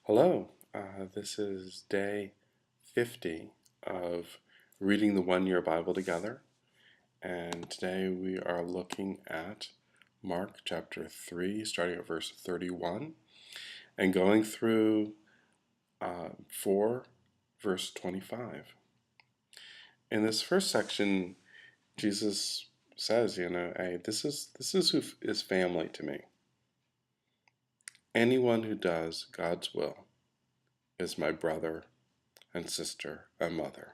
Hello, this is day 50 of reading the one-year Bible together, and today we are looking at Mark chapter 3, starting at verse 31, and going through 4, verse 25. In this first section, Jesus says, hey, this is who is family to me. Anyone who does God's will is my brother and sister and mother.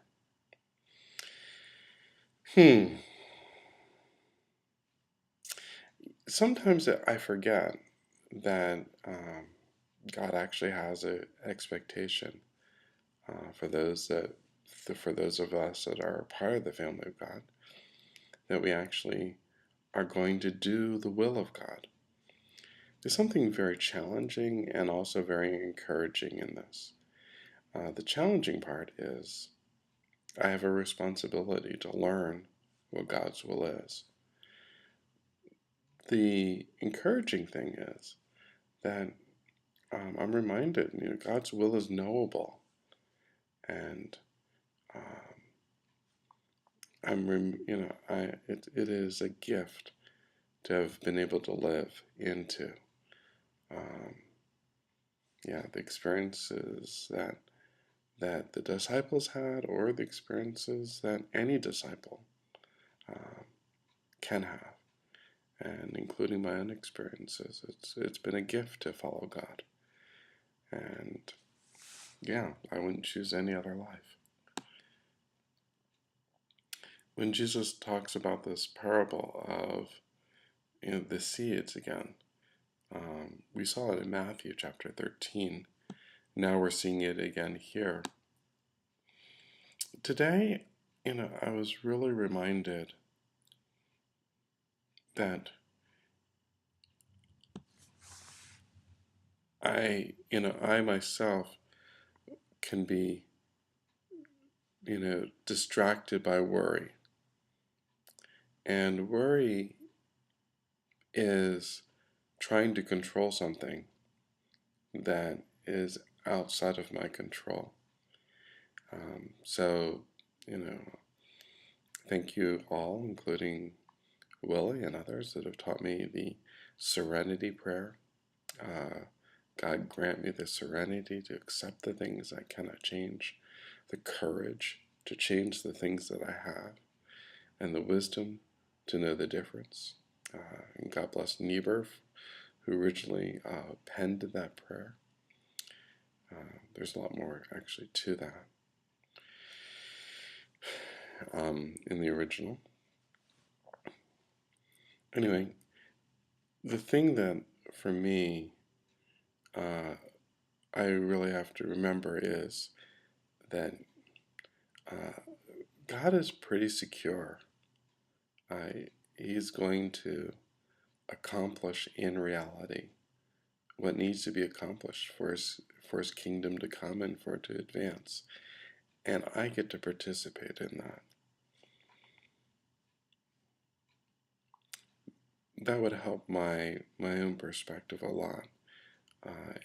Sometimes I forget that God actually has an expectation for those for those of us that are part of the family of God, that we actually are going to do the will of God. There's something very challenging and also very encouraging in this. The challenging part is I have a responsibility to learn what God's will is. The encouraging thing is that I'm reminded, God's will is knowable, and it is a gift to have been able to live into, the experiences that the disciples had, or the experiences that any disciple can have, and including my own experiences. It's been a gift to follow God, and I wouldn't choose any other life. When Jesus talks about this parable of the seeds again, we saw it in Matthew chapter 13. Now we're seeing it again here. Today, I was really reminded that I myself can be, distracted by worry. And worry is trying to control something that is outside of my control. So, thank you all, including Willie and others that have taught me the Serenity Prayer. God grant me the serenity to accept the things I cannot change, the courage to change the things that I have, and the wisdom to know the difference. And God bless Niebuhr, who originally penned that prayer. There's a lot more actually to that in the original. Anyway, the thing that for me I really have to remember is that God is pretty secure. He's going to accomplish in reality what needs to be accomplished for his kingdom to come and for it to advance. And I get to participate in that. That would help my own perspective a lot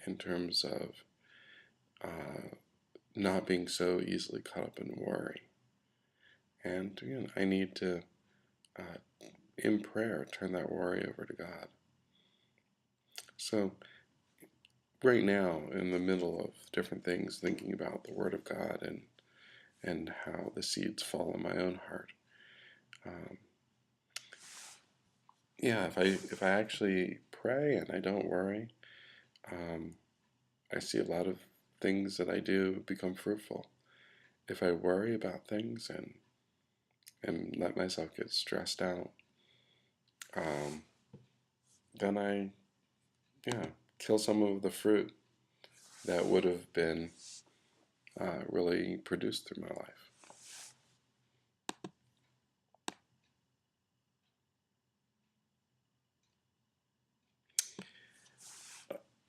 in terms of not being so easily caught up in worry. And I need to, in prayer, turn that worry over to God. So right now, in the middle of different things, thinking about the Word of God and how the seeds fall in my own heart. If I actually pray and I don't worry, I see a lot of things that I do become fruitful. If I worry about things and let myself get stressed out, then I kill some of the fruit that would have been really produced through my life.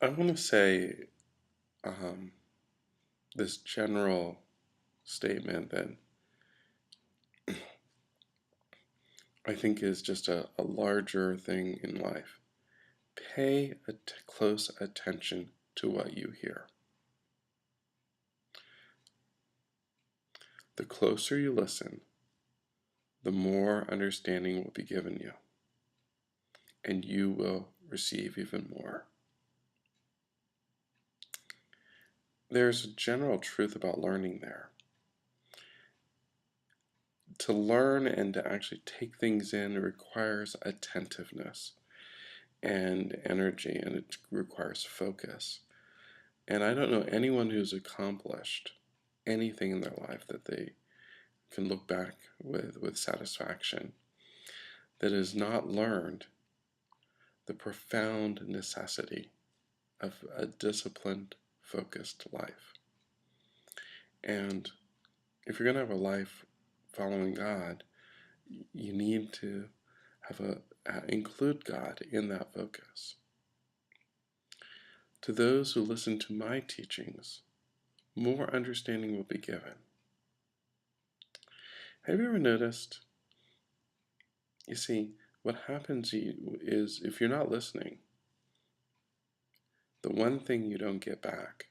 I want to say this general statement that I think is just a larger thing in life. Pay close attention to what you hear. The closer you listen, the more understanding will be given you, and you will receive even more. There's a general truth about learning there. To learn and to actually take things in requires attentiveness and energy, and it requires focus. And I don't know anyone who's accomplished anything in their life that they can look back with satisfaction that has not learned the profound necessity of a disciplined, focused life. And if you're going to have a life following God, you need to include God in that focus. To those who listen to my teachings, more understanding will be given. Have you ever noticed, you see, what happens is if you're not listening, the one thing you don't get back,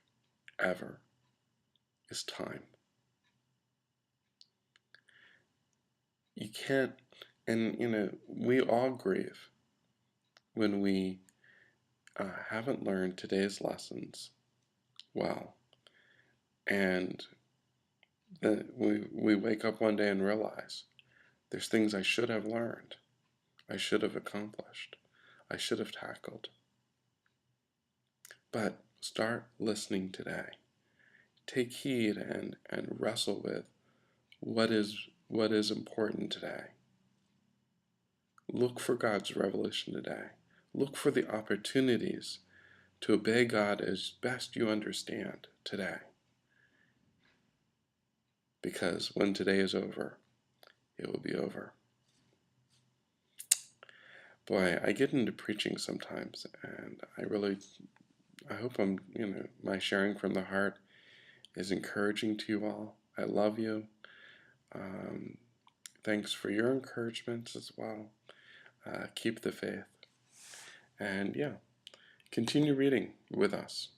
ever, is time. You can't, and we all grieve when we haven't learned today's lessons well. And then we wake up one day and realize there's things I should have learned, I should have accomplished, I should have tackled. But start listening today. Take heed and wrestle with what is important today. Look for God's revelation today. Look for the opportunities to obey God as best you understand today. Because when today is over, it will be over. Boy, I get into preaching sometimes, and I hope my sharing from the heart is encouraging to you all. I love you. Thanks for your encouragements as well. Keep the faith. And continue reading with us.